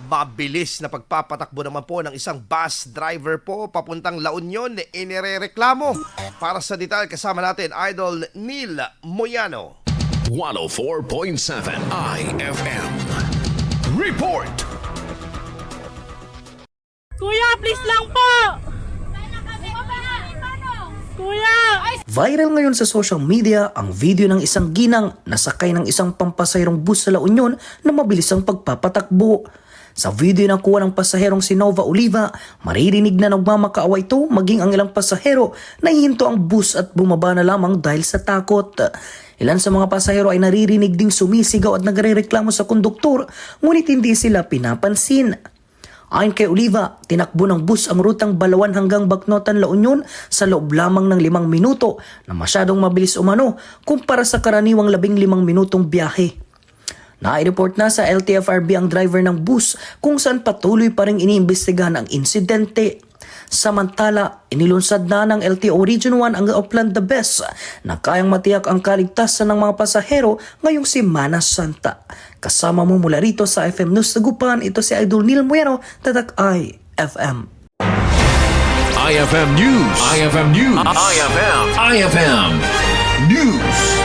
Mabilis na pagpapatakbo naman po ng isang bus driver po papuntang La Union, inirereklamo. Para sa detalye kasama natin, Idol Neil Moyano. 104.7 IFM. Report! Kuya, please lang po! Kuya! Viral ngayon sa social media ang video ng isang ginang na sakay ng isang pampasaherong bus sa La Union na mabilis ang pagpapatakbo. Sa video na kuha ng pasaherong si Nova Oliva, maririnig na nagmamakaawa ito maging ang ilang pasahero na hihinto ang bus at bumaba na lamang dahil sa takot. Ilan sa mga pasahero ay naririnig ding sumisigaw at nagrereklamo sa konduktor, ngunit hindi sila pinapansin. Ayon kay Oliva, tinakbo ng bus ang rutang Balawan hanggang Bacnotan, La Union sa loob lamang ng 5 minuto na masyadong mabilis umano kumpara sa karaniwang 15 minutong biyahe. Na-report na sa LTFRB ang driver ng bus kung saan patuloy pa rin iniimbestigahan ang insidente. Samantala, inilunsad na ng LTO Region 1 ang Oplan the Best na kayang matiyak ang kaligtasan ng mga pasahero ngayong Semana Santa. Kasama mo mula rito sa FM News Dagupan, ito si Idol Neil Moyano, Tatak IFM. IFM News. IFM News. IFM News.